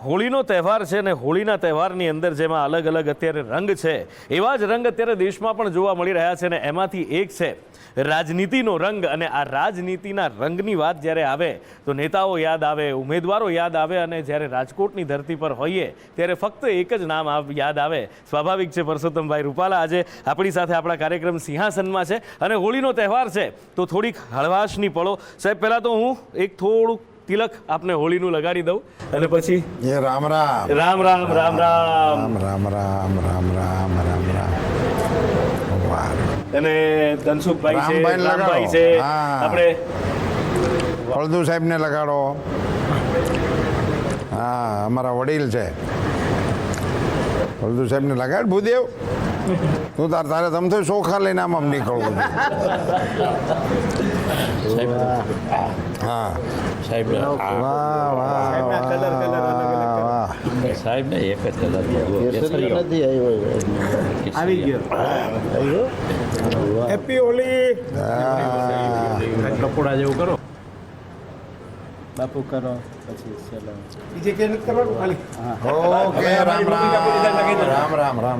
હોળીનો તહેવાર છે ને હોળીના તહેવારની અંદર જેમાં અલગ અલગ અત્યારે રંગ છે એવા જ રંગ અત્યારે દેશમાં પણ જોવા મળી રહ્યા છે ને એમાંથી એક છે રાજનીતિનો રંગ. અને આ રાજનીતિના રંગની વાત જ્યારે આવે તો નેતાઓ યાદ આવે, ઉમેદવારો યાદ આવે, અને જ્યારે રાજકોટની ધરતી પર હોઈએ ત્યારે ફક્ત એક જ નામ યાદ આવે. સ્વાભાવિક છે, પરસોત્તમભાઈ રૂપાલા આજે આપણી સાથે આપણા કાર્યક્રમ સિંહાસનમાં છે અને હોળીનો તહેવાર છે તો થોડીક હળવાશની પળો. સાહેબ, પહેલાં તો હું એક થોડુંક તિલક આપને હોળીનું લગાડી દઉં અને પછી રામ રામ રામ રામ રામ રામ રામ રામ રામ રામ રામ રામ. અને ધનસુખભાઈ છે, રામભાઈને રામભાઈ લગાડો. છે, હા. આપણે ફળદુ સાહેબને લગાડો. હા, અમારા વડીલ છે, ફળદુ સાહેબને લગાડ. ભૂદેવ, તું તારે તમ તો ચોખા લઈને આમ નીકળવું છે. હા સાહેબ વાહ વાહ વાહ વાહ. સાહેબ ને એક જ કલર આવી ગયો. હેપી હોલી. કપોડા જેવું કરો. બાપુ કરો પછી ચલો બીજે કે નથી કરવાનું ખાલી. ઓકે, રામ રામ રામ રામ રામ.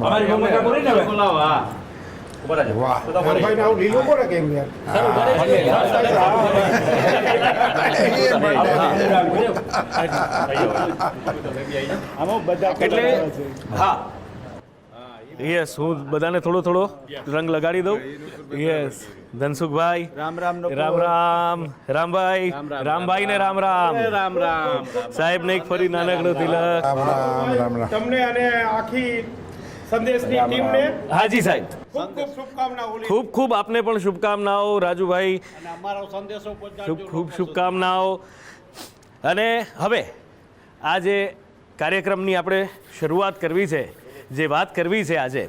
વાહ. ભાઈ આવું લીલું કોને કેમ યાર. આમાં બધા એટલે હા, યસ, હું બધાને થોડો થોડો રંગ લગાડી દઉં. યસ, ધનસુખભાઈ રામ રામ નો રામ રામ, રામભાઈ રામભાઈ ને રામ રામ, રામ રામ. સાહેબ ને એક ફરી નાનકડો તિલક. રામ રામ રામ રામ. તમને અને આખી સંદેશની ટીમને હાજી સાહેબ, ખૂબ ખૂબ શુભકામના હોલી. ખૂબ ખૂબ આપને પણ શુભકામનાઓ. રાજુભાઈ, અને અમારો સંદેશો ખૂબ ખૂબ શુભકામનાઓ. અને હવે આ જે કાર્યક્રમની આપણે શરૂઆત કરવી છે, જે વાત કરવી છે આજે,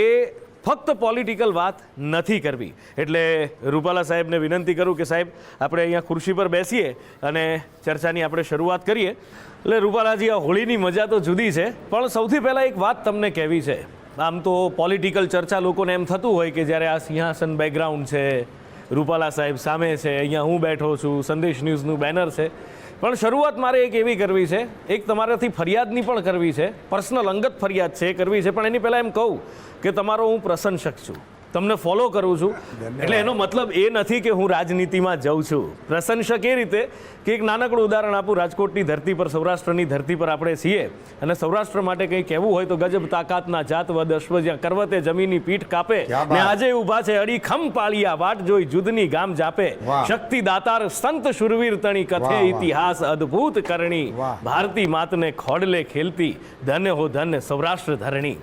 એ ફક્ત પોલિટિકલ વાત નથી કરવી. એટલે રૂપાલા સાહેબને વિનંતી કરું કે સાહેબ આપણે અહીંયા ખુરશી પર બેસીએ અને ચર્ચાની આપણે શરૂઆત કરીએ. એટલે રૂપાલાજી, આ હોળીની મજા તો જુદી છે, પણ સૌથી પહેલાં એક વાત તમને કહેવી છે. આમ તો પોલિટિકલ ચર્ચા લોકોને એમ થતું હોય કે જ્યારે આ સિંહાસન બેકગ્રાઉન્ડ છે, રૂપાલા સાહેબ સામે છે, અહીંયા હું બેઠો છું, સંદેશ ન્યૂઝનું બેનર છે, પણ શરૂઆત મારે એક એવી કરવી છે, એક તમારાથી ફરિયાદની પણ કરવી છે, પર્સનલ અંગત ફરિયાદ છે કરવી છે. પણ એની પહેલાં એમ કહું કે તમારો હું પ્રશંસક છું, તમને ફોલો કરું છું. એટલે એનો મતલબ એ નથી કે હું રાજનીતિમાં જાઉં છું. પ્રશંસક એ રીતે કે એક નાનકડું ઉદાહરણ આપું. રાજકોટની ધરતી પર, સૌરાષ્ટ્રની ધરતી પર આપણે છીએ અને સૌરાષ્ટ્ર માટે કંઈ કહેવું હોય તો ગજબ તાકાતના જાતવદ અશ્વ જ્યાં કરવતે જમીનની પીઠ કાપે ને આજે ઊભા છે અડીખમ પાળિયા વાટ જોઈ જુદની ગામ જાપે. શક્તિ દાતાર સંત શુરવીર તણી કથે ઇતિહાસ અદ્ભુત કરણી ભારતી માતને ખોડલે ખેલતી ધન્ય હો ધન્ય સૌરાષ્ટ્ર ધરણી.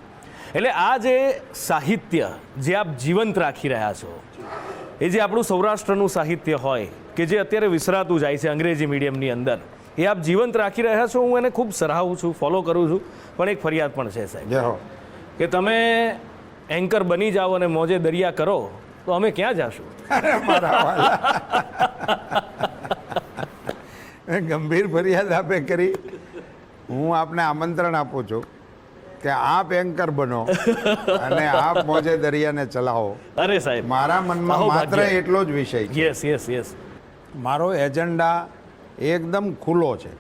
એટલે આ જે સાહિત્ય જે આપ જીવંત રાખી રહ્યા છો, એ જે આપણું સૌરાષ્ટ્રનું સાહિત્ય હોય કે જે અત્યારે વિસરાતું જાય છે અંગ્રેજી મીડિયમની અંદર, એ આપ જીવંત રાખી રહ્યા છો. હું એને ખૂબ સરાહું છું, ફોલો કરું છું. પણ એક ફરિયાદ પણ છે સાહેબ કે તમે એન્કર બની જાઓ અને મોજે દરિયા કરો તો અમે ક્યાં જાશું? ગંભીર ફરિયાદ આપે કરી. હું આપને આમંત્રણ આપું છું કે આપ એન્કર બનો અને આપ મોજે દરિયાને ચલાવો. અરે સાહેબ, મારા મનમાં માત્ર એટલો જ વિષય છે. Yes yes yes. મારો એજન્ડા એકદમ ખુલ્લો છે.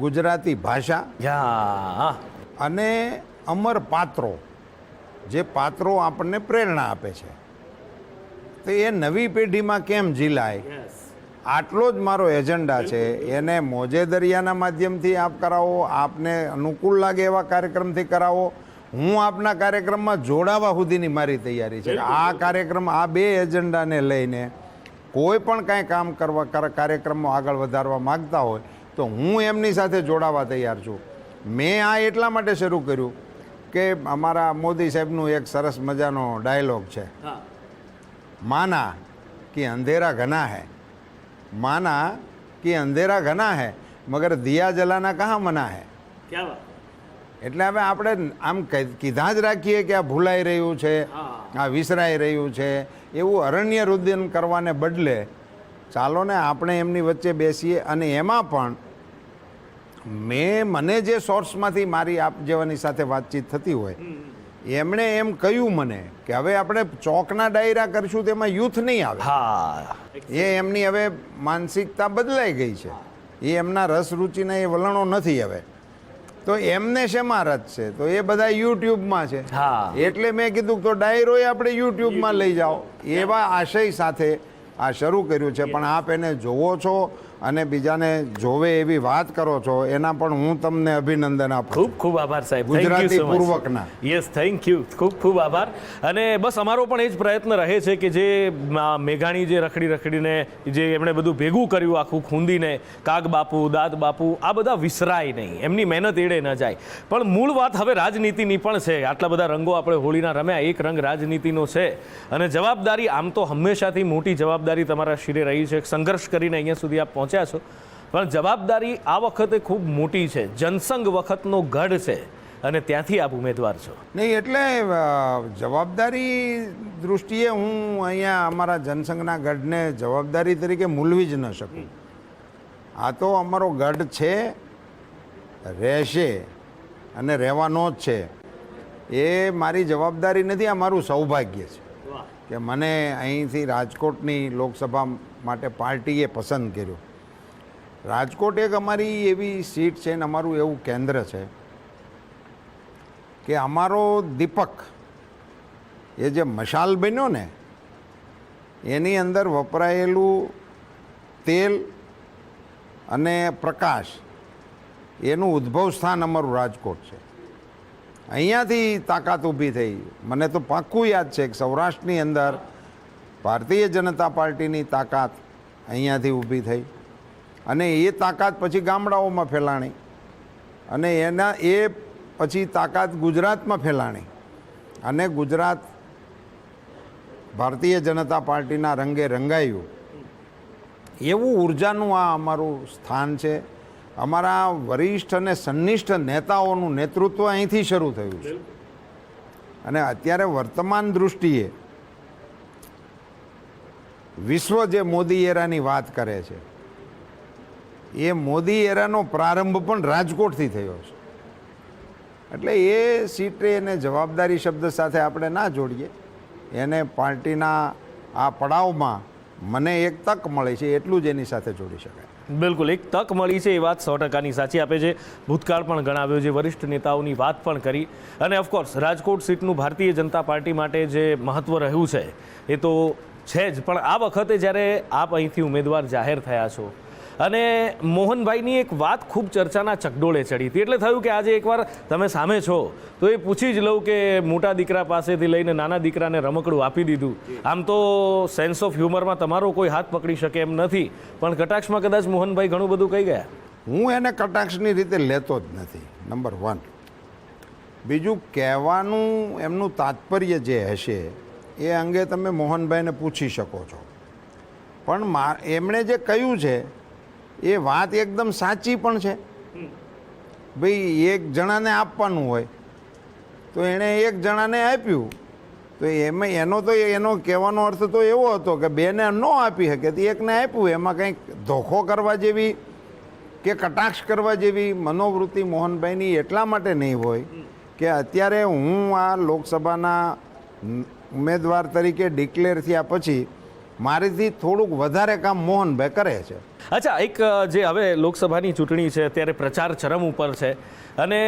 ગુજરાતી ભાષા યા અને અમર પાત્રો, જે પાત્રો આપણને પ્રેરણા આપે છે, તો એ નવી પેઢીમાં કેમ ઝીલાય, આટલો જ મારો એજન્ડા છે. એને મોજે દરિયાના માધ્યમથી આપ કરાવો, આપને અનુકૂળ લાગે એવા કાર્યક્રમથી કરાવો. હું આપના કાર્યક્રમમાં જોડાવા સુધીની મારી તૈયારી છે. આ કાર્યક્રમ, આ બે એજન્ડાને લઈને કોઈ પણ કાંઈ કામ કરવા, કાર્યક્રમો આગળ વધારવા માગતા હોય તો હું એમની સાથે જોડાવા તૈયાર છું. મેં આ એટલા માટે શરૂ કર્યું કે અમારા મોદી સાહેબનું એક સરસ મજાનો ડાયલોગ છે, માના કે અંધેરા ઘના હૈ, माना कि अंधेरा घना है मगर दिया जलाना कहाँ मना है. એટલે હવે આપણે આમ કીધા જ રાખીએ કે આ ભૂલાઈ રહ્યું છે, આ વિસરાઈ રહ્યું છે, એવું અરણ્ય રુદન કરવાને બદલે ચાલો ને આપણે એમની વચ્ચે બેસીએ. અને એમાં પણ મને જે સોર્સમાંથી મારી આપ જેવાની સાથે વાતચીત થતી હોય, એમણે એમ કહ્યું મને કે હવે આપણે ચોકના ડાયરા કરશું તેમાં યુથ નહીં આવે. એ એમની હવે માનસિકતા બદલાઈ ગઈ છે, એ એમના રસ રુચિના એ વલણો નથી હવે. તો એમને શેમાં રસ છે? તો એ બધા યુટ્યુબમાં છે. હા. એટલે મેં કીધું તો ડાયરોય આપણે યુટ્યુબમાં લઈ જાઓ, એવા આશય સાથે આ શરૂ કર્યું છે. પણ આપ એને જોવો છો અને બીજાને જોવે એવી વાત કરો છો, એના પણ હું તમને અભિનંદન આપું. ખૂબ ખૂબ આભાર સાહેબ, ગુજરાતી પૂર્વકના. યસ, થેન્ક યુ, ખૂબ ખૂબ આભાર. અને બસ અમારો પણ એ જ પ્રયત્ન રહે છે કે જે મેઘાણી જે રખડીને જે એમણે બધું ભેગું કર્યું આખું ખૂંદીને, કાગ બાપુ, દાદ બાપુ, આ બધા વિસરાય નહીં, એમની મહેનત એડે ન જાય. પણ મૂળ વાત હવે રાજનીતિની પણ છે. આટલા બધા રંગો આપણે હોળીના રમ્યા, એક રંગ રાજનીતિનો છે. અને જવાબદારી આમ તો હંમેશાથી મોટી જવાબદારી તમારા શિરે રહી છે. સંઘર્ષ કરીને અહીંયા સુધી આપ પહોંચ્યા છો, પણ જવાબદારી આ વખતે ખૂબ મોટી છે. જનસંઘ વખતનો ગઢ છે અને ત્યાંથી આપ ઉમેદવાર છો. નહીં, એટલે જવાબદારી દૃષ્ટિએ હું અહીંયા અમારા જનસંઘના ગઢને જવાબદારી તરીકે મૂલવી જ ન શકું. આ તો અમારો ગઢ છે, રહેશે અને રહેવાનો જ છે. એ મારી જવાબદારી નથી, આ મારું સૌભાગ્ય છે કે મને અહીંથી રાજકોટની લોકસભા માટે પાર્ટીએ પસંદ કર્યો. રાજકોટ એક અમારી એવી સીટ છે ને અમારું એવું કેન્દ્ર છે કે અમારો દીપક એ જે મશાલ બન્યો ને, એની અંદર વપરાયેલું તેલ અને પ્રકાશ, એનું ઉદ્ભવ સ્થાન અમારું રાજકોટ છે. અહીંયાથી તાકાત ઊભી થઈ. મને તો પાક્કું યાદ છે કે સૌરાષ્ટ્રની અંદર ભારતીય જનતા પાર્ટીની તાકાત અહીંયાથી ઊભી થઈ અને એ તાકાત પછી ગામડાઓમાં ફેલાણી અને એ પછી તાકાત ગુજરાતમાં ફેલાણી અને ગુજરાત ભારતીય જનતા પાર્ટીના રંગે રંગાયું. એવું ઉર્જાનું આ અમારું સ્થાન છે. અમારા વરિષ્ઠ અને સન્નિષ્ઠ નેતાઓનું નેતૃત્વ અહીંથી શરૂ થયું છે. અને અત્યારે વર્તમાન દૃષ્ટિએ વિશ્વ જે મોદી એરાની વાત કરે છે, એ મોદી એરાનો પ્રારંભ પણ રાજકોટથી થયો છે. એટલે એ સીટે એને જવાબદારી શબ્દ સાથે આપણે ના જોડીએ. એને પાર્ટીના આ પડાવમાં મને એક તક મળી છે એટલું જ એની સાથે જોડી શકાય. બિલકુલ, એક તક મળી છે એ વાત 100%ની સાચી. આપે છે ભૂતકાળ પણ ગણાવ્યો છે, વરિષ્ઠ નેતાઓની વાત પણ કરી અને ઓફકોર્સ રાજકોટ સીટનું ભારતીય જનતા પાર્ટી માટે જે મહત્ત્વ રહ્યું છે એ તો છે જ. પણ આ વખતે જ્યારે આપ અહીંથી ઉમેદવાર જાહેર થયા છો અને મોહનભાઈની એક વાત ખૂબ ચર્ચાના ચકડોળે ચડી હતી, એટલે થયું કે આજે એકવાર તમે સામે છો તો એ પૂછી જ લઉં કે મોટા દીકરા પાસેથી લઈને નાના દીકરાને રમકડું આપી દીધું. આમ તો સેન્સ ઓફ હ્યુમરમાં તમારો કોઈ હાથ પકડી શકે એમ નથી, પણ કટાક્ષમાં કદાચ મોહનભાઈ ઘણું બધું કહી ગયા. હું એને કટાક્ષની રીતે લેતો જ નથી, નંબર 1. બીજું, કહેવાનું એમનું તાત્પર્ય જે હશે એ અંગે તમે મોહનભાઈને પૂછી શકો છો. પણ એમણે જે કહ્યું છે એ વાત એકદમ સાચી પણ છે. ભાઈ, એક જણાને આપવાનું હોય તો એણે એક જણાને આપ્યું, તો એમાં એનો કહેવાનો અર્થ તો એવો હતો કે બેને ન આપી શકે તો એકને આપ્યું. એમાં કંઈક ધોખો કરવા જેવી કે કટાક્ષ કરવા જેવી મનોવૃત્તિ મોહનભાઈની એટલા માટે નહીં હોય કે અત્યારે હું આ લોકસભાના ઉમેદવાર તરીકે ડિક્લેર થયા પછી મારીથી થોડુંક વધારે કામ મોહનભાઈ કરે છે. અચ્છા, એક જે હવે લોકસભાની ચૂંટણી છે અત્યારે પ્રચાર ચરમ ઉપર છે અને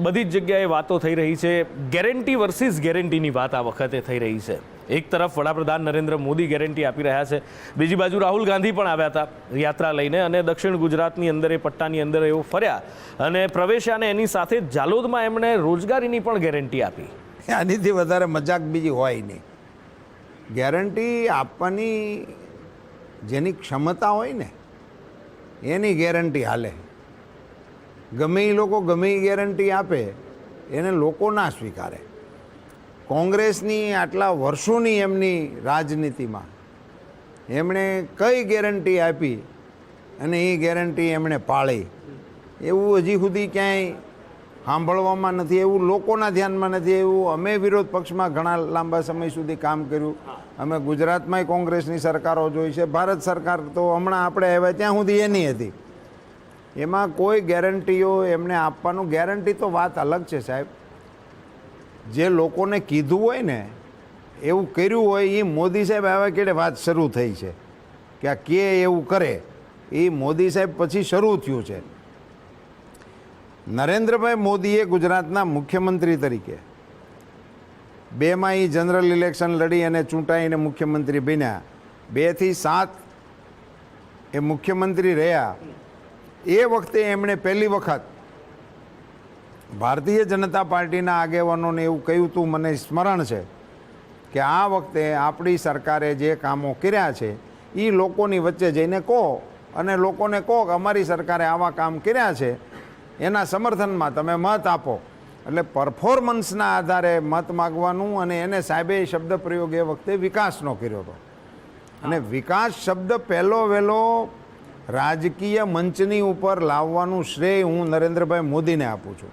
બધી જ જગ્યાએ વાતો થઈ રહી છે. ગેરંટી વર્સિસ ગેરંટીની વાત આ વખતે થઈ રહી છે. એક તરફ વડાપ્રધાન નરેન્દ્ર મોદી ગેરંટી આપી રહ્યા છે, બીજી બાજુ રાહુલ ગાંધી પણ આવ્યા હતા યાત્રા લઈને અને દક્ષિણ ગુજરાતની અંદર એ પટ્ટાની અંદર એવો ફર્યા અને પ્રવેશ્યા અને એની સાથે જ જાલોદમાં એમણે રોજગારીની પણ ગેરંટી આપી. આનીથી વધારે મજાક બીજી હોય નહીં. ગેરંટી આપવાની જેની ક્ષમતા હોય ને એની ગેરંટી હાલે. ગમે એ લોકો ગમે એ ગેરંટી આપે એને લોકો ના સ્વીકારે. કોંગ્રેસની આટલા વર્ષોની એમની રાજનીતિમાં એમણે કઈ ગેરંટી આપી અને એ ગેરંટી એમણે પાળી એવું હજી સુધી ક્યાંય સાંભળવામાં નથી, એવું લોકોના ધ્યાનમાં નથી. એવું અમે વિરોધ પક્ષમાં ઘણા લાંબા સમય સુધી કામ કર્યું. અમે ગુજરાતમાંય કોંગ્રેસની સરકારો જોઈ છે, ભારત સરકાર તો હમણાં આપણે આવ્યા ત્યાં સુધી એની હતી. એમાં કોઈ ગેરંટીઓ એમને આપવાનું, ગેરંટી તો વાત અલગ છે સાહેબ. જે લોકોને કીધું હોય ને એવું કર્યું હોય એ મોદી સાહેબ આવ્યા કેડે વાત શરૂ થઈ છે કે આ કે એવું કરે એ મોદી સાહેબ પછી શરૂ થયું છે. નરેન્દ્રભાઈ મોદીએ ગુજરાતના મુખ્યમંત્રી તરીકે 2માં એ જનરલ ઇલેક્શન લડી અને ચૂંટાઈને મુખ્યમંત્રી બન્યા. 2 થી 7 એ મુખ્યમંત્રી રહ્યા. એ વખતે એમણે પહેલી વખત ભારતીય જનતા પાર્ટીના આગેવાનોને એવું કહ્યું હતું, મને સ્મરણ છે કે આ વખતે આપણી સરકારે જે કામો કર્યા છે એ લોકોની વચ્ચે જઈને કહો અને લોકોને કહો કે અમારી સરકારે આવા કામ કર્યા છે, એના સમર્થનમાં તમે મત આપો. એટલે પરફોર્મન્સના આધારે મત માગવાનું. અને એને સાહેબે શબ્દ પ્રયોગ એ વખતે વિકાસનો કર્યો હતો. અને વિકાસ શબ્દ પહેલો વહેલો રાજકીય મંચની ઉપર લાવવાનું શ્રેય હું નરેન્દ્રભાઈ મોદીને આપું છું.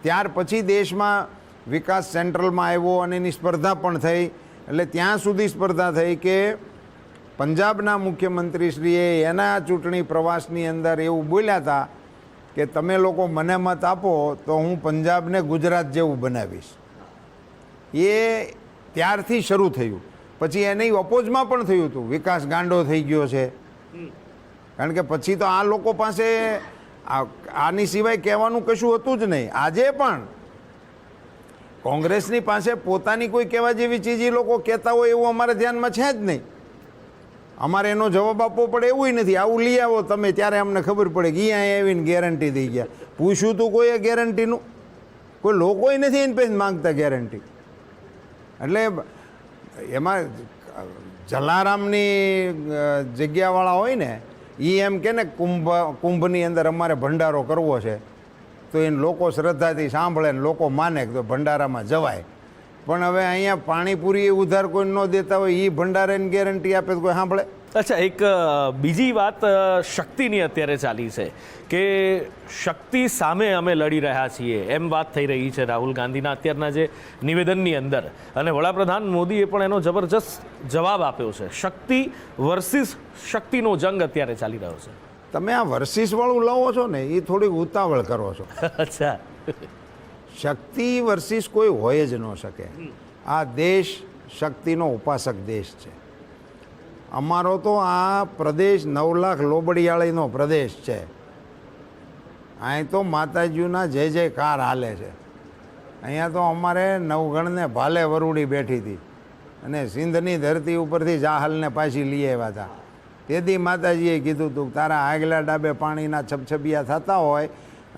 ત્યાર પછી દેશમાં વિકાસ સેન્ટ્રલમાં આવ્યો અને એની સ્પર્ધા પણ થઈ. એટલે ત્યાં સુધી સ્પર્ધા થઈ કે પંજાબના મુખ્યમંત્રીશ્રીએ એના ચૂંટણી પ્રવાસની અંદર એવું બોલ્યા હતા કે તમે લોકો મને મત આપો તો હું પંજાબને ગુજરાત જેવું બનાવીશ. એ ત્યારથી શરૂ થયું. પછી એની અપોઝમાં પણ થયું હતું, વિકાસ ગાંડો થઈ ગયો છે. કારણ કે પછી તો આ લોકો પાસે આની સિવાય કહેવાનું કશું હતું જ નહીં. આજે પણ કોંગ્રેસની પાસે પોતાની કોઈ કહેવા જેવી ચીજ એ લોકો કહેતા હોય એવું અમારે ધ્યાનમાં છે જ નહીં. અમારે એનો જવાબ આપવો પડે એવું નથી. આવું લઈ આવો તમે ત્યારે અમને ખબર પડે કે અહીંયા આવીને ગેરંટી દઈ ગયા. પૂછ્યું તું કોઈએ ગેરંટીનું? કોઈ લોકોય નથી એને પછી માંગતા ગેરંટી. એટલે એમાં જલારામની જગ્યાવાળા હોય ને એ એમ કે ને કુંભની અંદર અમારે ભંડારો કરવો છે તો એને લોકો શ્રદ્ધાથી સાંભળે ને લોકો માને તો ભંડારામાં જવાય. પણ હવે અહીંયા પાણીપુરી ઉધાર કોઈ ન દેતા હોય એ ભંડારાની ગેરંટી આપે તો કોઈ સાંભળે? અચ્છા, એક બીજી વાત શક્તિની અત્યારે ચાલી છે કે શક્તિ સામે અમે લડી રહ્યા છીએ એમ વાત થઈ રહી છે રાહુલ ગાંધીના અત્યારના જે નિવેદનની અંદર. અને વડાપ્રધાન મોદીએ પણ એનો જબરજસ્ત જવાબ આપ્યો છે. શક્તિ વર્સિસ શક્તિનો જંગ અત્યારે ચાલી રહ્યો છે. તમે આ વર્સિસવાળું લાવો છો ને એ થોડીક ઉતાવળ કરો છો. અચ્છા, શક્તિ વર્સિસ કોઈ હોય જ ન શકે. આ દેશ શક્તિનો ઉપાસક દેશ છે. અમારો તો આ પ્રદેશ 9 લાખ લોબડિયાળીનો પ્રદેશ છે. અહીં તો માતાજીના જય જયકાર હાલે છે. અહીંયા તો અમારે નવગણને ભાલે વરુડી બેઠી હતી અને સિંધની ધરતી ઉપરથી જાહલને પાછી લઈ આવ્યા હતા. તેથી માતાજીએ કીધું હતું તારા આગલા ડાબે પાણીના છબછબિયા થતા હોય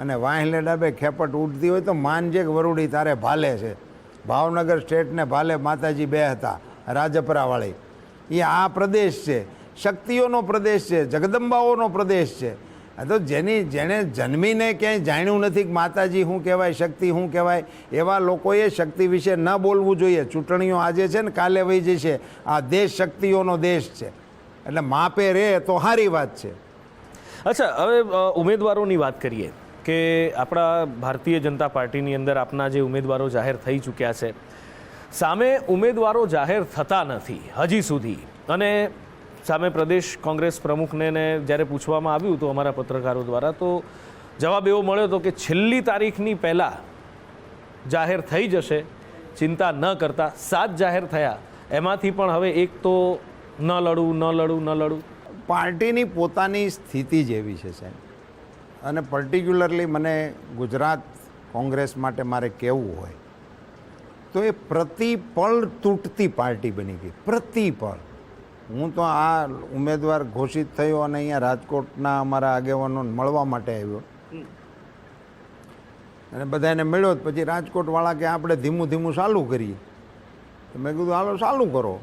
અને વાંહલે ડાબે ખેપટ ઉડતી હોય તો માનજે વરુડી તારે ભાલે છે. ભાવનગર સ્ટેટને ભાલે માતાજી બે હતા, રાજપરાવાળી. એ આ પ્રદેશ છે, શક્તિઓનો પ્રદેશ છે, જગદંબાઓનો પ્રદેશ છે. તો જેણે જન્મીને ક્યાંય જાણ્યું નથી કે માતાજી શું કહેવાય, શક્તિ શું કહેવાય, એવા લોકોએ શક્તિ વિશે ન બોલવું જોઈએ. ચૂંટણીઓ આજે છે ને કાલે વહી જશે. આ દેશ શક્તિઓનો દેશ છે. એટલે માપે રહે તો સારી વાત છે. અચ્છા, હવે ઉમેદવારોની વાત કરીએ કે આપણા ભારતીય જનતા પાર્ટીની અંદર આપના જે ઉમેદવારો જાહેર થઈ ચૂક્યા છે, સામે ઉમેદવારો જાહેર થતા નથી હજી સુધી. અને સામે પ્રદેશ કોંગ્રેસ પ્રમુખને જ્યારે પૂછવામાં આવ્યું હતું અમારા પત્રકારો દ્વારા તો જવાબ એવો મળ્યો હતો કે છેલ્લી તારીખની પહેલાં જાહેર થઈ જશે, ચિંતા ન કરતા. 7 જાહેર થયા, એમાંથી પણ હવે એક તો ન લડું. પાર્ટીની પોતાની સ્થિતિ જેવી છે સાહેબ. અને પર્ટિક્યુલરલી મને ગુજરાત કોંગ્રેસ માટે મારે કહેવું હોય તો એ પ્રતિપળ તૂટતી પાર્ટી બની ગઈ. પ્રતિપળ. હું તો આ ઉમેદવાર ઘોષિત થયો અને અહીંયા રાજકોટના અમારા આગેવાનોને મળવા માટે આવ્યો અને બધાને મળ્યો. પછી રાજકોટવાળા કે આપણે ધીમું ધીમું ચાલુ કરીએ. તો મેં કીધું હાલો ચાલુ કરો.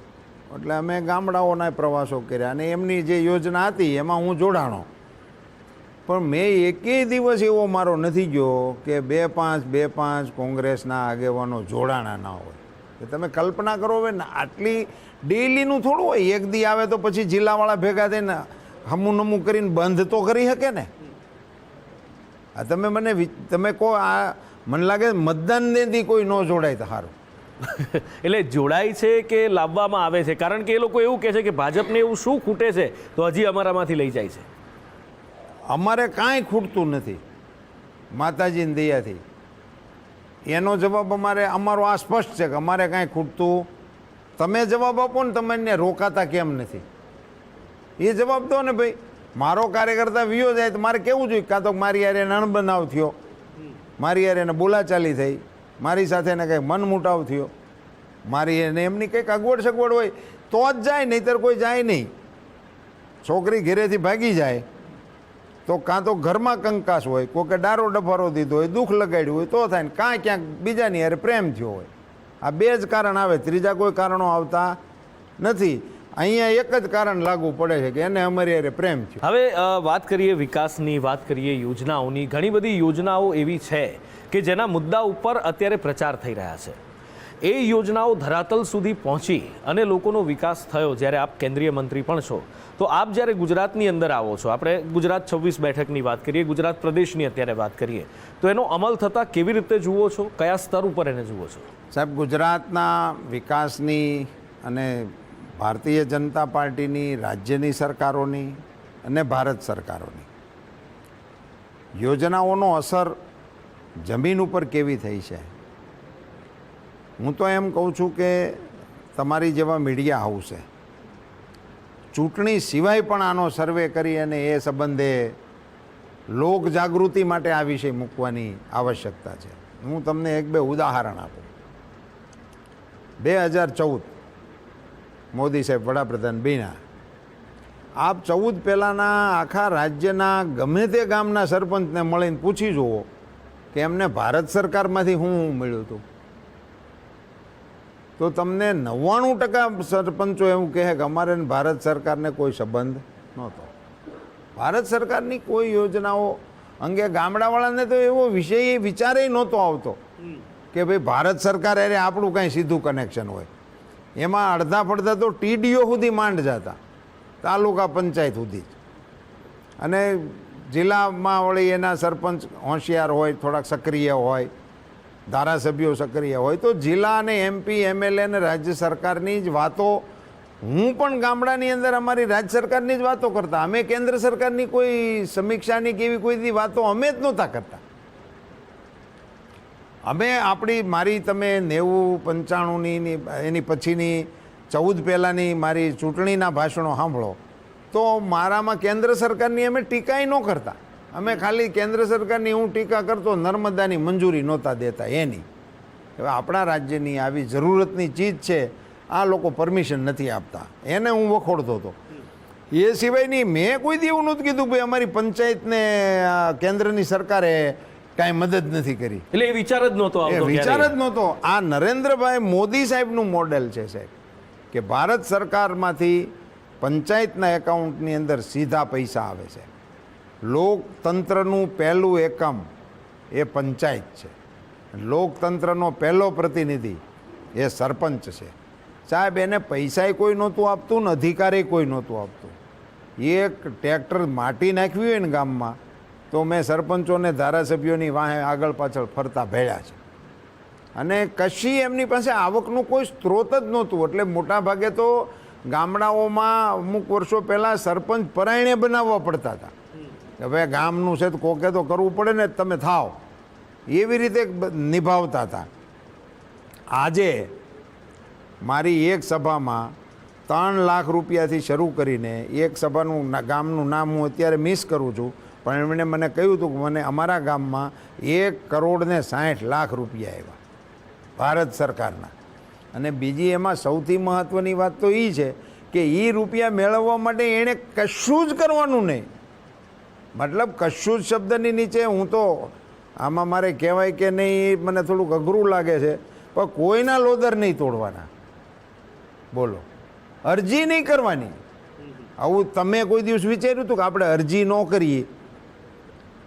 એટલે અમે ગામડાઓના પ્રવાસો કર્યા અને એમની જે યોજના હતી એમાં હું જોડાણો. પણ મેં એકેય દિવસ એવો મારો નથી ગયો કે 2-5 કોંગ્રેસના આગેવાનો જોડાણા ના હોય. કે તમે કલ્પના કરો હવે ને આટલી ડેઈલીનું થોડું હોય. એક દી આવે તો પછી જિલ્લાવાળા ભેગા થઈને હમું કરીને બંધ તો કરી શકે ને. આ તમે કહો આ મને લાગે મતદાન દેતી કોઈ ન જોડાય તો સારું. એટલે જોડાય છે કે લાવવામાં આવે છે? કારણ કે એ લોકો એવું કહે છે કે ભાજપને એવું શું ખૂટે છે તો હજી અમારામાંથી લઈ જાય છે. અમારે કાંઈ ખૂટતું નથી માતાજીની દયાથી. એનો જવાબ અમારો આ સ્પષ્ટ છે કે અમારે કાંઈ ખૂટતું. તમે જવાબ આપો ને, તમે એને રોકાતા કેમ નથી એ જવાબ દો ને ભાઈ. મારો કાર્યકર્તા વિયો જાય તો મારે કેવું જોઈએ કાં તો મારી યારે નણ બનાવ થયો મારી યાર એને બોલાચાલી થઈ, મારી સાથે એને કંઈક મનમુટાવ થયો, મારી એને એમની કંઈક અગવડ સગવડ હોય તો જ જાય, નહીંતર કોઈ જાય નહીં. છોકરી ઘરેથી ભાગી જાય તો કાં તો ઘરમાં કંકાસ હોય, કોકે ડારો ડફારો દીધો હોય, દુઃખ લગાડ્યું હોય તો થાય ને, કાં ક્યાંક બીજાની યારે પ્રેમ થયો હોય. આ બે જ કારણ આવે, ત્રીજા કોઈ કારણો આવતા નથી. અહીંયા એક જ કારણ લાગુ પડે છે કે એને અમારી યારે પ્રેમ થયો. હવે વાત કરીએ વિકાસની, વાત કરીએ યોજનાઓની. ઘણી બધી યોજનાઓ એવી છે કે જેના મુદ્દા ઉપર અત્યારે પ્રચાર થઈ રહ્યા છે. એ યોજનાઓ ધરાતલ સુધી પહોંચી અને લોકોનો વિકાસ થયો. જ્યારે આપ કેન્દ્રીય મંત્રી પણ છો, તો આપ જ્યારે ગુજરાતની અંદર આવો છો, આપણે ગુજરાત 26 બેઠકની વાત કરીએ, ગુજરાત પ્રદેશની અત્યારે વાત કરીએ, તો એનો અમલ થતાં કેવી રીતે જુઓ છો? કયા સ્તર ઉપર એને જુઓ છો? સાહેબ, ગુજરાતના વિકાસની અને ભારતીય જનતા પાર્ટીની, રાજ્યની સરકારોની અને ભારત સરકારોની યોજનાઓનો અસર જમીન ઉપર કેવી થઈ છે, હું તો એમ કહું છું કે તમારી જેવા મીડિયા હાઉસે ચૂંટણી સિવાય પણ આનો સર્વે કરી અને એ સંબંધે લોક જાગૃતિ માટે આ વિષય મૂકવાની આવશ્યકતા છે. હું તમને એક બે ઉદાહરણ આપું. 2014 મોદી સાહેબ વડાપ્રધાન બન્યા. આપ 14 પહેલાંના આખા રાજ્યના ગમે તે ગામના સરપંચને મળીને પૂછી જુઓ કે એમને ભારત સરકારમાંથી શું મળ્યું હતું, તો તમને 99% સરપંચો એવું કહે કે અમારે ભારત સરકારને કોઈ સંબંધ નહોતો. ભારત સરકારની કોઈ યોજનાઓ અંગે ગામડાવાળાને તો એવો વિષય વિચારે નહોતો આવતો કે ભાઈ ભારત સરકાર અરે આપણું કાંઈ સીધું કનેક્શન હોય. એમાં અડધા પડધા તો ટીડીઓ સુધી માંડ જતા, તાલુકા પંચાયત સુધી જ. અને જિલ્લામાં વળી એના સરપંચ હોશિયાર હોય, થોડાક સક્રિય હોય, ધારાસભ્યો સક્રિય હોય, તો જિલ્લા અને MP, MLA અને રાજ્ય સરકારની જ વાતો, હું પણ ગામડાની અંદર અમારી રાજ્ય સરકારની જ વાતો કરતા. અમે કેન્દ્ર સરકારની કોઈ સમીક્ષાની કે એવી કોઈ વાતો અમે જ નહોતા કરતા. અમે આપણી મારી તમે 90, 95ની એની પછીની 14 પહેલાંની મારી ચૂંટણીના ભાષણો સાંભળો તો મારામાં કેન્દ્ર સરકારની અમે ટીકાઈ ન કરતા. અમે ખાલી કેન્દ્ર સરકારની હું ટીકા કરતો, નર્મદાની મંજૂરી નહોતા દેતા એની. હવે આપણા રાજ્યની આવી જરૂરતની ચીજ છે, આ લોકો પરમિશન નથી આપતા, એને હું વખોડતો હતો. એ સિવાયની મેં કોઈ દી એવું નહોતું કીધું ભાઈ અમારી પંચાયતને કેન્દ્રની સરકારે કાંઈ મદદ નથી કરી. એટલે એ વિચાર જ નહોતો આવતો, વિચાર જ નહોતો. આ નરેન્દ્રભાઈ મોદી સાહેબનું મોડેલ છે સાહેબ, કે ભારત સરકારમાંથી પંચાયતના એકાઉન્ટની અંદર સીધા પૈસા આવે છે. લોકતંત્રનું પહેલું એકમ એ પંચાયત છે. લોકતંત્રનો પહેલો પ્રતિનિધિ એ સરપંચ છે. સાહેબ, એને પૈસાય કોઈ નહોતું આપતું ને અધિકારે કોઈ નહોતું આપતું. એક ટ્રેક્ટર માટી નાખવી હોય ને ગામમાં તો મેં સરપંચોને, ધારાસભ્યોની વાહે આગળ પાછળ ફરતા ભેળ્યા છે. અને કશી એમની પાસે આવકનું કોઈ સ્ત્રોત જ નહોતું. એટલે મોટા ભાગે તો ગામડાઓમાં અમુક વર્ષો પહેલાં સરપંચ પરાયણે બનાવવા પડતા હતા કે ભાઈ ગામનું છે તો કોકે તો કરવું પડે ને, તમે થાવ, એવી રીતે નિભાવતા હતા. આજે મારી એક સભામાં 3 લાખ રૂપિયાથી શરૂ કરીને એક સભાનું ગામનું નામ હું અત્યારે મિસ કરું છું, પણ એમણે મને કહ્યું હતું કે મને અમારા ગામમાં 1,60,60,00,000 રૂપિયા આવ્યા ભારત સરકારના. અને બીજી એમાં સૌથી મહત્ત્વની વાત તો એ છે કે એ રૂપિયા મેળવવા માટે એણે કશું જ કરવાનું નહીં. મતલબ કશું જ શબ્દની નીચે, હું તો આમાં મારે કહેવાય કે નહીં, મને થોડુંક અઘરું લાગે છે, પણ કોઈના લોદર નહીં તોડવાના. બોલો, અરજી નહીં કરવાની. આવું તમે કોઈ દિવસ વિચાર્યું હતું કે આપણે અરજી ન કરીએ?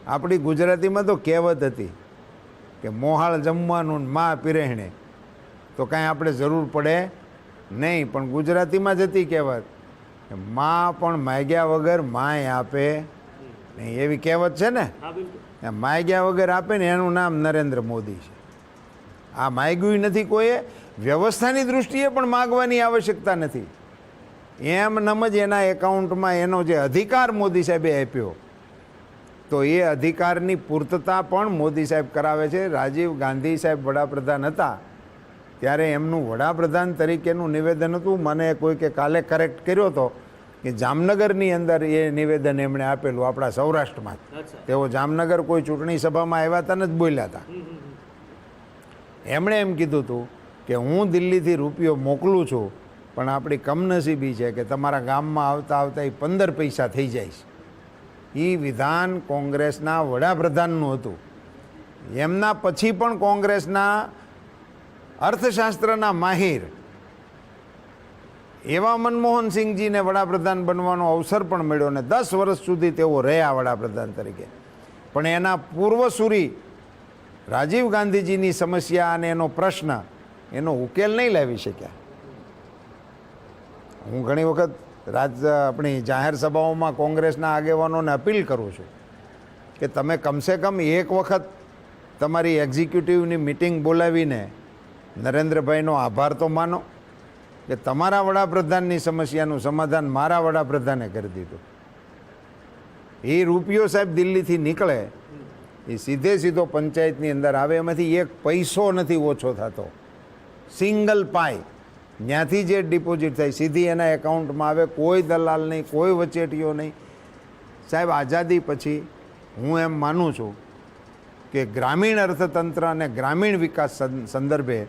આપણી ગુજરાતીમાં તો કહેવત હતી કે મોહાળ જમવાનું માં પીરહેણે, તો કાંઈ આપણે જરૂર પડે નહીં. પણ ગુજરાતીમાં જ હતી કહેવત કે માં પણ માગ્યા વગર માય આપે નહીં, એવી કહેવત છે ને. માગ્યા વગર આપે ને એનું નામ નરેન્દ્ર મોદી છે. આ માગ્યું નથી કોઈએ, વ્યવસ્થાની દૃષ્ટિએ પણ માગવાની આવશ્યકતા નથી. એમ નમ જ એના એકાઉન્ટમાં એનો જે અધિકાર મોદી સાહેબે આપ્યો, તો એ અધિકારની પૂર્તતા પણ મોદી સાહેબ કરાવે છે. રાજીવ ગાંધી સાહેબ વડાપ્રધાન હતા ત્યારે એમનું વડાપ્રધાન તરીકેનું નિવેદન હતું. મને કોઈકે કાલે કરેક્ટ કર્યો હતો કે જામનગરની અંદર એ નિવેદન એમણે આપેલું આપણા સૌરાષ્ટ્રમાં તેઓ જામનગર કોઈ ચૂંટણી સભામાં આવ્યા હતા ને જ બોલ્યા હતા. એમણે એમ કીધું હતું કે હું દિલ્હીથી રૂપિયો મોકલું છું પણ આપણી કમનસીબી છે કે તમારા ગામમાં આવતા આવતા એ 15 પૈસા થઈ જાય છે. એ વિધાન કોંગ્રેસના વડાપ્રધાનનું હતું. એમના પછી પણ કોંગ્રેસના અર્થશાસ્ત્રના માહિર એવા મનમોહનસિંહજીને વડાપ્રધાન બનવાનો અવસર પણ મળ્યો ને 10 વર્ષ સુધી તેઓ રહ્યા વડાપ્રધાન તરીકે. પણ એના પૂર્વસૂરી રાજીવ ગાંધીજીની સમસ્યા અને એનો પ્રશ્ન એનો ઉકેલ નહીં લાવી શક્યા. હું ઘણી વખત આપણી જાહેર સભાઓમાં કોંગ્રેસના આગેવાનોને અપીલ કરું છું કે તમે કમસે કમ એક વખત તમારી એક્ઝિક્યુટિવની મિટિંગ બોલાવીને નરેન્દ્રભાઈનો આભાર તો માનો કે તમારા વડાપ્રધાનની સમસ્યાનું સમાધાન મારા વડાપ્રધાને કરી દીધું. એ રૂપિયો સાહેબ દિલ્હીથી નીકળે એ સીધો પંચાયતની અંદર આવે, એમાંથી એક પૈસો નથી ઓછો થતો. સિંગલ પાય ત્યાંથી જે ડિપોઝિટ થાય સીધી એના એકાઉન્ટમાં આવે, કોઈ દલાલ નહીં, કોઈ વચેટીઓ નહીં. સાહેબ આઝાદી પછી હું એમ માનું છું કે ગ્રામીણ અર્થતંત્ર અને ગ્રામીણ વિકાસ સંદર્ભે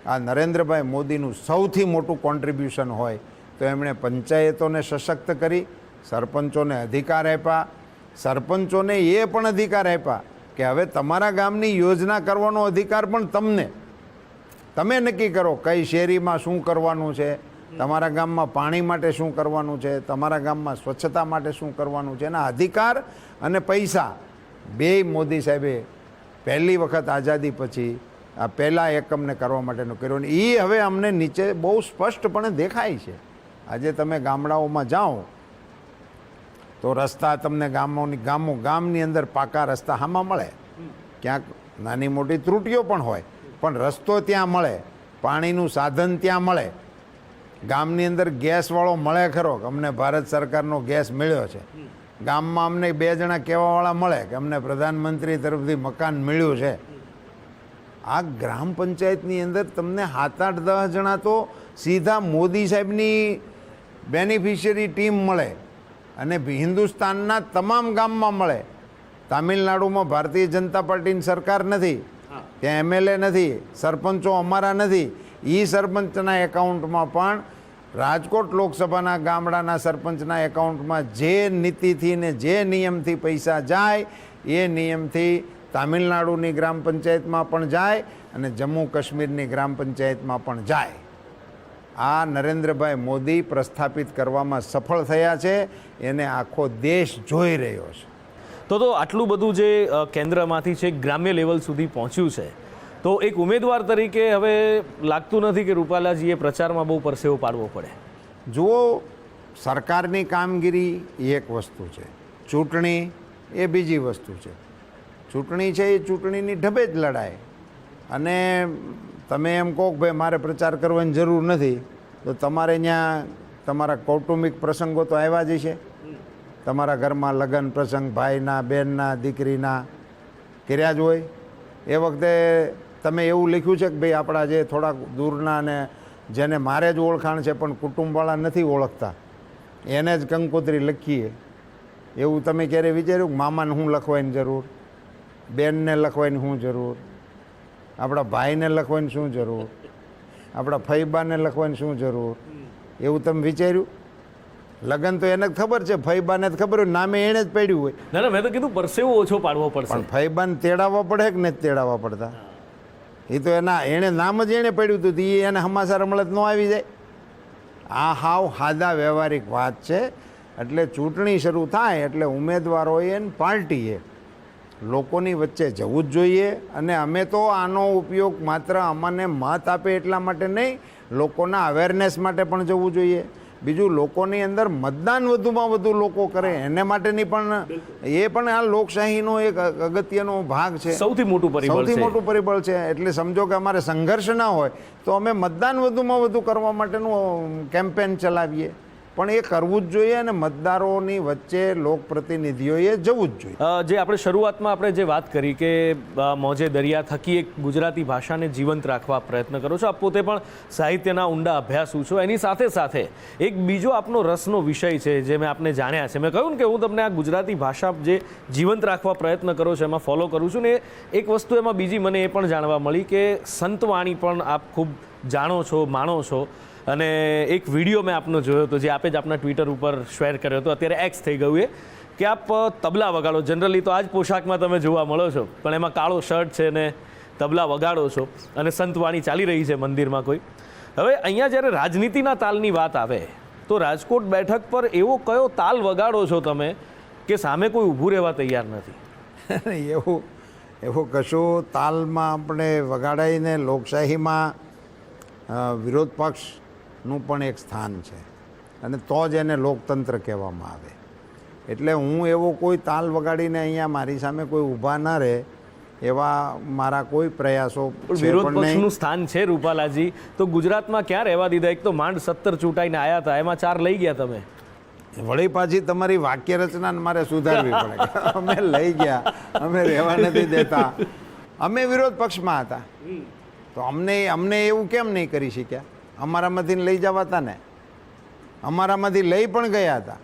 આ નરેન્દ્રભાઈ મોદીનું સૌથી મોટું કોન્ટ્રીબ્યુશન હોય તો એમણે પંચાયતોને સશક્ત કરી, સરપંચોને અધિકાર આપ્યા, સરપંચોને એ પણ અધિકાર આપ્યા કે હવે તમારા ગામની યોજના કરવાનો અધિકાર પણ તમને, તમે નક્કી કરો કઈ શેરીમાં શું કરવાનું છે, તમારા ગામમાં પાણી માટે શું કરવાનું છે, તમારા ગામમાં સ્વચ્છતા માટે શું કરવાનું છે. એના અધિકાર અને પૈસા બેય મોદી સાહેબે પહેલી વખત આઝાદી પછી આ પહેલા એકમને કરવા માટેનો કર્યો ને એ હવે અમને નીચે બહુ સ્પષ્ટપણે દેખાય છે. આજે તમે ગામડાઓમાં જાઓ તો રસ્તા તમને ગામની અંદર પાકા રસ્તા હામાં મળે, ક્યાંક નાની મોટી ત્રુટીઓ પણ હોય પણ રસ્તો ત્યાં મળે, પાણીનું સાધન ત્યાં મળે. ગામની અંદર ગેસવાળો મળે ખરો કે અમને ભારત સરકારનો ગેસ મળ્યો છે, ગામમાં અમને 2 જણા કહેવાવાળા મળે કે અમને પ્રધાનમંત્રી તરફથી મકાન મળ્યું છે. આ ગ્રામ પંચાયતની અંદર તમને 7-8-10 જણા તો સીધા મોદી સાહેબની બેનિફિશિયરી ટીમ મળે અને હિન્દુસ્તાનના તમામ ગામમાં મળે. તામિલનાડુમાં ભારતીય જનતા પાર્ટીની સરકાર નથી, ત્યાં MLA નથી, સરપંચો અમારા નથી. એ સરપંચના એકાઉન્ટમાં પણ રાજકોટ લોકસભાના ગામડાના સરપંચના એકાઉન્ટમાં જે નીતિથી ને જે નિયમથી પૈસા જાય એ નિયમથી તામિલનાડુની ગ્રામ પંચાયતમાં પણ જાય અને જમ્મુ કાશ્મીરની ગ્રામ પંચાયતમાં પણ જાય. આ નરેન્દ્રભાઈ મોદી પ્રસ્થાપિત કરવામાં સફળ થયા છે, એને આખો દેશ જોઈ રહ્યો છે. તો આટલું બધું જે કેન્દ્રમાંથી છે ગ્રામ્ય લેવલ સુધી પહોંચ્યું છે, તો એક ઉમેદવાર તરીકે હવે લાગતું નથી કે રૂપાલાજીએ પ્રચારમાં બહુ પરસેવો પાડવો પડે? જુઓ, સરકારની કામગીરી એક વસ્તુ છે, ચૂંટણી એ બીજી વસ્તુ છે. ચૂંટણી છે એ ચૂંટણીની ઢબે જ લડાય અને તમે એમ કહો કે ભાઈ મારે પ્રચાર કરવાની જરૂર નથી તો તમારે ત્યાં તમારા કૌટુંબિક પ્રસંગો તો આવ્યા જ છે. તમારા ઘરમાં લગ્ન પ્રસંગ ભાઈના, બહેનના, દીકરીના કર્યા જ હોય. એ વખતે તમે એવું લખ્યું છે કે ભાઈ આપણા જે થોડાક દૂરના ને જેને મારે જ ઓળખાણ છે પણ કુટુંબવાળા નથી ઓળખતા એને જ કંકોત્રી લખીએ, એવું તમે ક્યારે વિચાર્યું કે મામાને શું લખવાની જરૂર, બેનને લખવાની શું જરૂર, આપણા ભાઈને લખવાની શું જરૂર, આપણા ફઈબાને લખવાની શું જરૂર, એવું તમે વિચાર્યું? લગ્ન તો એને જ ખબર છે, ફઈબાને જ ખબર હોય, નામે એણે જ પડ્યું હોય. ના મેં તો કીધું પરસેવો ઓછો પાડવો પડશે. પણ ફઈબાને તેડાવવા પડે કે નથી તેડાવવા પડતા? એ તો એણે નામ જ એણે પડ્યું હતું એ એને હમાસાર મળે ન આવી જાય. આ હાવ સાદા વ્યવહારિક વાત છે. એટલે ચૂંટણી શરૂ થાય એટલે ઉમેદવારોએ ને પાર્ટીએ લોકોની વચ્ચે જવું જ જોઈએ. અને અમે તો આનો ઉપયોગ માત્ર અમને મત આપે એટલા માટે નહીં, લોકોના અવેરનેસ માટે પણ જવું જોઈએ. બીજું, લોકોની અંદર મતદાન વધુમાં વધુ લોકો કરે એને માટેની પણ એ પણ આ લોકશાહીનો એક અગત્યનો ભાગ છે, સૌથી મોટું પરિબળ છે. એટલે સમજો કે અમારે સંઘર્ષ ના હોય તો અમે મતદાન વધુમાં વધુ કરવા માટેનું કેમ્પેન ચલાવીએ. પણ એ કરવું જ જોઈએ અને મતદારોની વચ્ચે લોકપ્રતિનિધિઓએ જવું જ જોઈએ. જે આપણે શરૂઆતમાં આપણે જે વાત કરી કે મોજે દરિયા થકી એક ગુજરાતી ભાષાને જીવંત રાખવા પ્રયત્ન કરો છો. આપ પોતે પણ સાહિત્યના ઊંડા અભ્યાસુ છો. એની સાથે સાથે એક બીજો આપનો રસનો વિષય છે જે મેં આપને જાણ્યા છે. મેં કહ્યું ને કે હું તમને આ ગુજરાતી ભાષા જે જીવંત રાખવા પ્રયત્ન કરો છો એમાં ફોલો કરું છું ને એક વસ્તુ એમાં બીજી મને એ પણ જાણવા મળી કે સંતવાણી પણ આપ ખૂબ જાણો છો, માણો છો. અને એક વિડીયો મેં આપનો જોયો હતો જે આપે જ આપના ટ્વિટર ઉપર શેર કર્યો હતો, અત્યારે એક્સ થઈ ગયું એ, કે આપ તબલા વગાડો. જનરલી તો આ જ પોશાકમાં તમે જોવા મળો છો, પણ એમાં કાળો શર્ટ છે ને તબલા વગાડો છો અને સંતવાણી ચાલી રહી છે મંદિરમાં કોઈ. હવે અહીંયા જ્યારે રાજનીતિના તાલની વાત આવે તો રાજકોટ બેઠક પર એવો કયો તાલ વગાડો છો તમે કે સામે કોઈ ઊભું રહેવા તૈયાર નથી? એવું કશું તાલમાં આપણે વગાડાઈને લોકશાહીમાં વિરોધ પક્ષનું પણ એક સ્થાન છે અને તો જ એને લોકતંત્ર કહેવામાં આવે. એટલે હું એવો કોઈ તાલ વગાડીને અહીંયા મારી સામે કોઈ ઊભા ન રહે એવા મારા કોઈ પ્રયાસો વિરોધ પક્ષનું સ્થાન છે રૂપાલાજી, તો ગુજરાતમાં ક્યાં રહેવા દીધા? એક તો માંડ 17 ચૂંટાઈને આવ્યા હતા, એમાં 4 લઈ ગયા તમે. વળી પાછી તમારી વાક્ય રચના મારે સુધારવી પડે. અમે લઈ ગયા, અમે રહેવા નથી દેતા, અમે વિરોધ પક્ષમાં હતા તો અમને એવું કેમ નહીં કરી શક્યા? અમારામાંથી લઈ જવાતા ને, અમારામાંથી લઈ પણ ગયા હતા.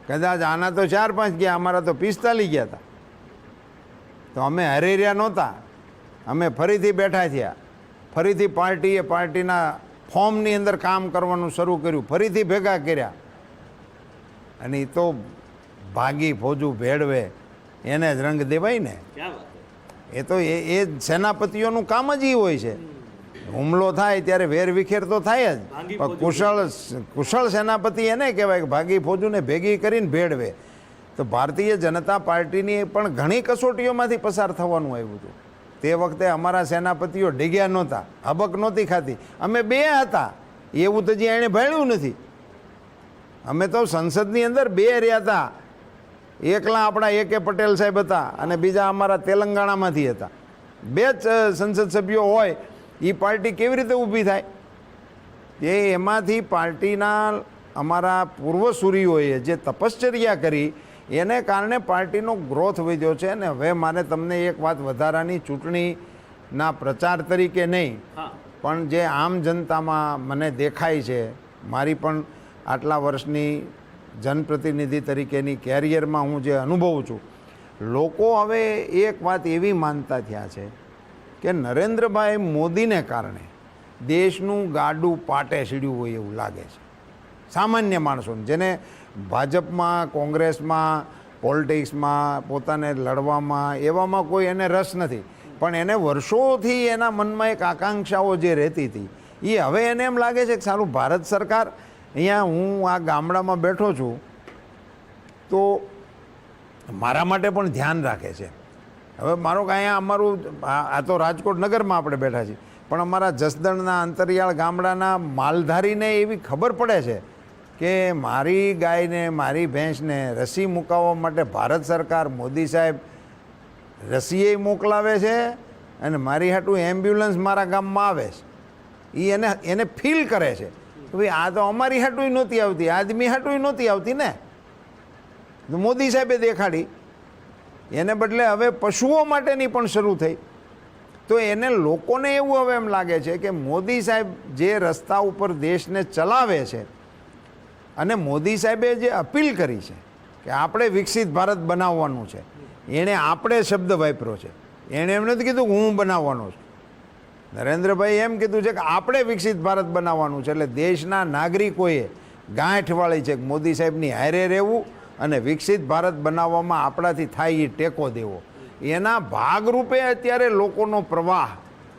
કદાચ આના તો 4-5 ગયા, અમારા તો 45 ગયા હતા. તો અમે હરી રહ્યા નહોતા, અમે ફરીથી બેઠા થયા. ફરીથી પાર્ટીના ફોર્મની અંદર કામ કરવાનું શરૂ કર્યું, ફરીથી ભેગા કર્યા. અને એ તો ભાગી ફોજું ભેળવે એને જ રંગ દેવાય ને. એ તો એ સેનાપતિઓનું કામ જ એ હોય છે. હુમલો થાય ત્યારે વેરવિખેર તો થાય જ, પણ કુશળ સેનાપતિ એને કહેવાય કે ભાગી ફોજુને ભેગી કરીને ભેળવે. તો ભારતીય જનતા પાર્ટીની પણ ઘણી કસોટીઓમાંથી પસાર થવાનું આવ્યું હતું. તે વખતે અમારા સેનાપતિઓ ડીગ્યા નહોતા, હબક નહોતી ખાતી. અમે 2 હતા, એવું તો જે એણે ભાળ્યું નથી. અમે તો સંસદની અંદર 2 રહ્યા હતા. એકલા આપણા AK પટેલ સાહેબ હતા અને બીજા અમારા તેલંગાણામાંથી હતા. 2 જ સંસદ સભ્યો હોય એ પાર્ટી કેવી રીતે ઊભી થાય? એમાંથી પાર્ટીના અમારા પૂર્વસૂરીઓએ જે તપશ્ચર્યા કરી એને કારણે પાર્ટીનો ગ્રોથ વધ્યો છે. અને હવે મારે તમને એક વાત વધારાની, ચૂંટણીના પ્રચાર તરીકે નહીં પણ જે આમ જનતામાં મને દેખાય છે, મારી પણ આટલા વર્ષની જનપ્રતિનિધિ તરીકેની કેરિયરમાં હું જે અનુભવું છું, લોકો હવે એક વાત એવી માનતા થયા છે કે નરેન્દ્રભાઈ મોદીને કારણે દેશનું ગાડું પાટે સીડ્યું હોય એવું લાગે છે સામાન્ય માણસોને, જેને ભાજપમાં, કોંગ્રેસમાં, પોલિટિક્સમાં પોતાને લડવામાં એવામાં કોઈ એને રસ નથી, પણ એને વર્ષોથી એના મનમાં એક આકાંક્ષાઓ જે રહેતી હતી એ હવે એને એમ લાગે છે કે સારું ભારત સરકાર, અહીંયા હું આ ગામડામાં બેઠો છું તો મારા માટે પણ ધ્યાન રાખે છે. હવે મારો કે અહીંયા અમારું આ તો રાજકોટ નગરમાં આપણે બેઠા છીએ, પણ અમારા જસદણના અંતરિયાળ ગામડાના માલધારીને એવી ખબર પડે છે કે મારી ગાયને, મારી ભેંસને રસી મુકાવવા માટે ભારત સરકાર, મોદી સાહેબ રસીએ મોકલાવે છે અને મારી હાટું એમ્બ્યુલન્સ મારા ગામમાં આવે છે. એ એને ફીલ કરે છે કે ભાઈ આ તો અમારી હાટું નહોતી આવતી, આદમી હાટું નહોતી આવતી ને, મોદી સાહેબે દેખાડી. એને બદલે હવે પશુઓ માટેની પણ શરૂ થઈ. તો એને લોકોને એવું હવે એમ લાગે છે કે મોદી સાહેબ જે રસ્તા ઉપર દેશને ચલાવે છે અને મોદી સાહેબે જે અપીલ કરી છે કે આપણે વિકસિત ભારત બનાવવાનું છે, એણે આપણે શબ્દ વાપર્યો છે. એણે એમ નથી કીધું હું બનાવવાનો છું. નરેન્દ્રભાઈ એમ કીધું છે કે આપણે વિકસિત ભારત બનાવવાનું છે. એટલે દેશના નાગરિકોએ ગાંઠ વાળી છે કે મોદી સાહેબની હારે રહેવું અને વિકસિત ભારત બનાવવામાં આપણાથી થાય એ ટેકો દેવો. એના ભાગરૂપે અત્યારે લોકોનો પ્રવાહ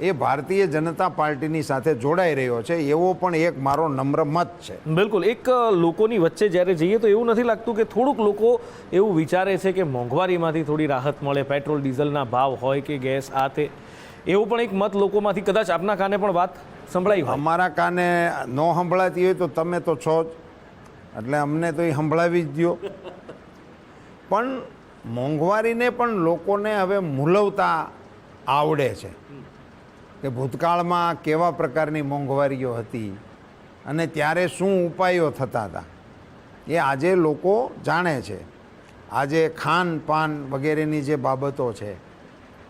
એ ભારતીય જનતા પાર્ટીની સાથે જોડાઈ રહ્યો છે, એવો પણ એક મારો નમ્ર મત છે. બિલકુલ. એક લોકોની વચ્ચે જ્યારે જઈએ તો એવું નથી લાગતું કે થોડુંક લોકો એવું વિચારે છે કે મોંઘવારીમાંથી થોડી રાહત મળે, પેટ્રોલ ડીઝલના ભાવ હોય કે ગેસ આ તે, એવો પણ એક મત લોકોમાંથી કદાચ આપના કાને પણ વાત સંભળાઈ હોય? અમારા કાને ન સંભળાતી હોય તો તમે તો છો જ, એટલે અમને તો એ સંભળાવી જ દો. પણ મોંઘવારીને પણ લોકોને હવે મૂલવતા આવડે છે કે ભૂતકાળમાં કેવા પ્રકારની મોંઘવારીઓ હતી અને ત્યારે શું ઉપાયો થતા હતા એ આજે લોકો જાણે છે. આજે ખાન પાન વગેરેની જે બાબતો છે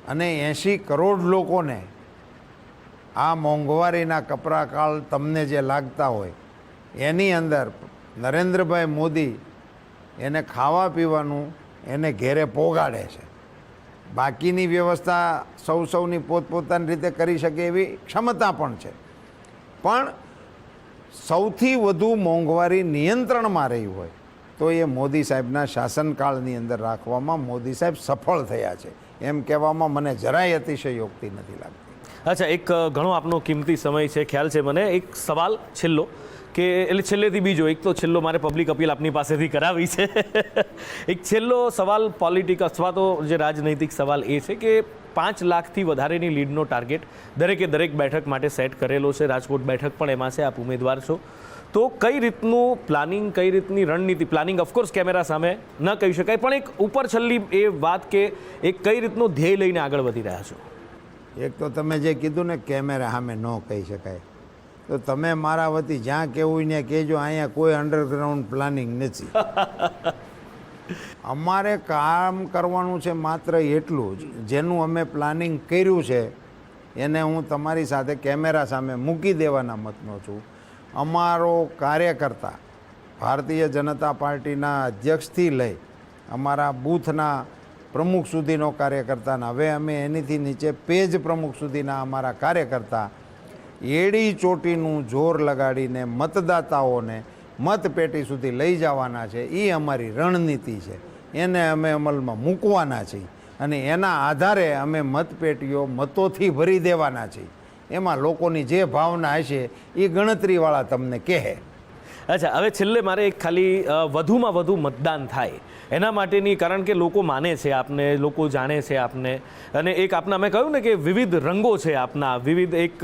અને 80 કરોડ લોકોને આ મોંઘવારીના કપરાકાળ તમને જે લાગતા હોય એની અંદર નરેન્દ્રભાઈ મોદી એને ખાવા પીવાનું એને ઘેરે પોગાડે છે. બાકીની વ્યવસ્થા સૌની પોતપોતાની રીતે કરી શકે એવી ક્ષમતા પણ છે, પણ સૌથી વધુ મોંઘવારી નિયંત્રણમાં રહી હોય તો એ મોદી સાહેબના શાસનકાળની અંદર રાખવામાં મોદી સાહેબ સફળ થયા છે એમ કહેવામાં મને જરાય અતિશયોક્તિ નથી લાગતી. અચ્છા, એક ઘણો આપનો કિંમતી સમય છે, ખ્યાલ છે મને. એક સવાલ છેલ્લો, કે એટલે છેલ્લેથી બીજો, એક તો છેલ્લો મારે પબ્લિક અપીલ આપની પાસેથી કરાવી છે. એક છેલ્લો સવાલ પોલિટિક અથવા તો જે રાજનૈતિક સવાલ એ છે કે 5 લાખથી વધારેની લીડનો ટાર્ગેટ દરેક બેઠક માટે સેટ કરેલો છે. રાજકોટ બેઠક પણ એમાં છે, આપ ઉમેદવાર છો. તો કઈ રીતનું પ્લાનિંગ, કઈ રીતની રણનીતિ, પ્લાનિંગ ઓફકોર્સ કેમેરા સામે ન કહી શકાય, પણ એક ઉપર છેલ્લી એ વાત કે એક કઈ રીતનું ધ્યેય લઈને આગળ વધી રહ્યા છો? એક તો તમે જે કીધું ને કેમેરા સામે ન કહી શકાય, તો તમે મારા વતી જ્યાં કહેવું ને કહેજો. અહીંયા કોઈ અંડરગ્રાઉન્ડ પ્લાનિંગ નથી. અમારે કામ કરવાનું છે માત્ર એટલું જ, જેનું અમે પ્લાનિંગ કર્યું છે એને હું તમારી સાથે કેમેરા સામે મૂકી દેવાના મતનો છું. અમારો કાર્યકર્તા ભારતીય જનતા પાર્ટીના અધ્યક્ષથી લઈ અમારા બૂથના પ્રમુખ સુધીનો કાર્યકર્તા, હવે અમે એનીથી નીચે પેજ પ્રમુખ સુધીના અમારા કાર્યકર્તા એડી ચોટીનું જોર લગાડીને મતદાતાઓને મતપેટી સુધી લઈ જવાના છે. એ અમારી રણનીતિ છે, એને અમે અમલમાં મૂકવાના છીએ અને એના આધારે અમે મતપેટીઓ મતોથી ભરી દેવાના છીએ. એમાં લોકોની જે ભાવના હશે એ ગણતરીવાળા તમને કહે. અચ્છા, હવે છેલ્લે મારે એક ખાલી વધુમાં વધુ મતદાન થાય એના માટેની, કારણ કે લોકો માને છે આપને, લોકો જાણે છે આપને, અને એક આપના મેં કહ્યું ને કે વિવિધ રંગો છે આપના, વિવિધ એક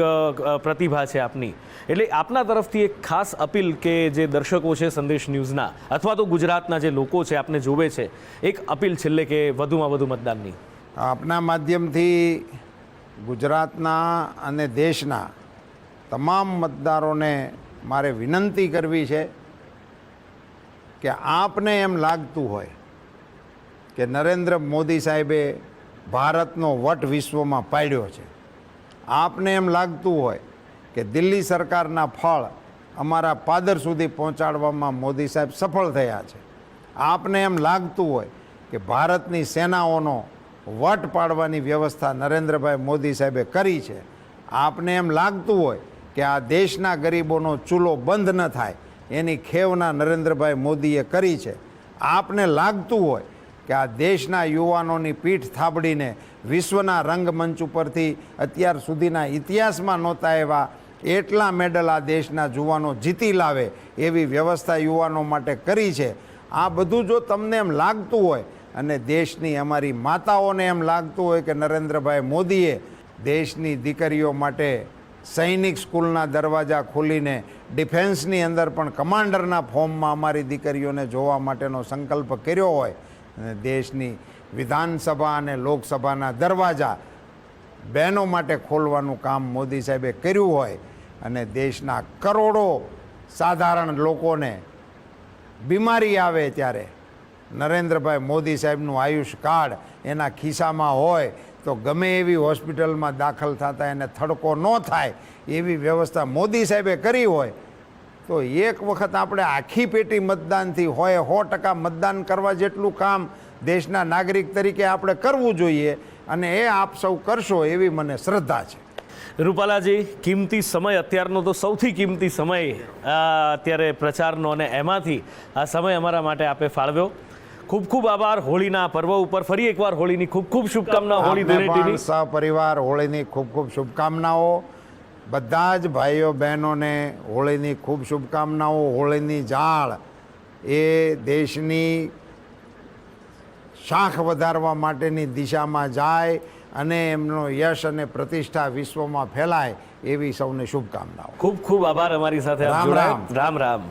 પ્રતિભા છે આપની, એટલે આપના તરફથી એક ખાસ અપીલ કે જે દર્શકો છે સંદેશ ન્યૂઝના અથવા તો ગુજરાતના જે લોકો છે આપને જોવે છે, એક અપીલ છેલ્લે કે વધુમાં વધુ મતદાનની. આપના માધ્યમથી ગુજરાતના અને દેશના તમામ મતદારોને મારે વિનંતી કરવી છે કે આપને એમ લાગતું હોય કે નરેન્દ્ર મોદી સાહેબે ભારતનો વટ વિશ્વમાં પાડ્યો છે, આપને એમ લાગતું હોય કે દિલ્હી સરકારના ફળ અમારા પાદર સુધી પહોંચાડવામાં મોદી સાહેબ સફળ થયા છે, આપને એમ લાગતું હોય કે ભારતની સેનાઓનો વટ પાડવાની વ્યવસ્થા નરેન્દ્રભાઈ મોદી સાહેબે કરી છે, આપને એમ લાગતું હોય કે આ દેશના ગરીબોનો ચૂલો બંધ ન થાય એની ખેવના નરેન્દ્રભાઈ મોદીએ કરી છે, આપને લાગતું હોય કે આ દેશના યુવાનોની પીઠ થાબડીને વિશ્વના રંગમંચ ઉપરથી અત્યાર સુધીના ઇતિહાસમાં નહોતા એવા એટલા મેડલ આ દેશના યુવાનો જીતી લાવે એવી વ્યવસ્થા યુવાનો માટે કરી છે, આ બધું જો તમને એમ લાગતું હોય અને દેશની અમારી માતાઓને એમ લાગતું હોય કે નરેન્દ્રભાઈ મોદીએ દેશની દીકરીઓ માટે સૈનિક સ્કૂલના દરવાજા ખોલીને ડિફેન્સની અંદર પણ કમાન્ડરના ફોર્મમાં અમારી દીકરીઓને જોવા માટેનો સંકલ્પ કર્યો હોય અને દેશની વિધાનસભા અને લોકસભાના દરવાજા બહેનો માટે ખોલવાનું કામ મોદી સાહેબે કર્યું હોય અને દેશના કરોડો સાધારણ લોકોને બીમારી આવે ત્યારે નરેન્દ્રભાઈ મોદી સાહેબનું આયુષ કાર્ડ એના ખિસ્સામાં હોય તો ગમે એવી હોસ્પિટલમાં દાખલ થતા એને થડકો ન થાય એવી વ્યવસ્થા મોદી સાહેબે કરી હોય તો એક વખત આપણે આખી પેટી મતદાનથી હોય 100% મતદાન કરવા જેટલું કામ દેશના નાગરિક તરીકે આપણે કરવું જોઈએ અને એ આપ સૌ કરશો એવી મને શ્રદ્ધા છે. રૂપાલાજી, કિંમતી સમય, અત્યારનો તો સૌથી કિંમતી સમય અત્યારે પ્રચારનો, અને એમાંથી આ સમય અમારા માટે આપે ફાળવ્યો. ખૂબ ખૂબ આભાર. હોળીના પર્વ ઉપર ફરી એકવાર હોળીની ખૂબ ખૂબ શુભકામનાઓ. હોળી ધૂળેટીની સહપરિવાર હોળીની ખૂબ ખૂબ શુભકામનાઓ. બધા જ ભાઈઓ બહેનોને હોળીની ખૂબ શુભકામનાઓ. હોળીની ઝાળ એ દેશની શાખ વધારવા માટેની દિશામાં જાય અને એમનો યશ અને પ્રતિષ્ઠા વિશ્વમાં ફેલાય એવી સૌને શુભકામનાઓ. ખૂબ ખૂબ આભાર અમારી સાથે. રામ રામ. રામ રામ.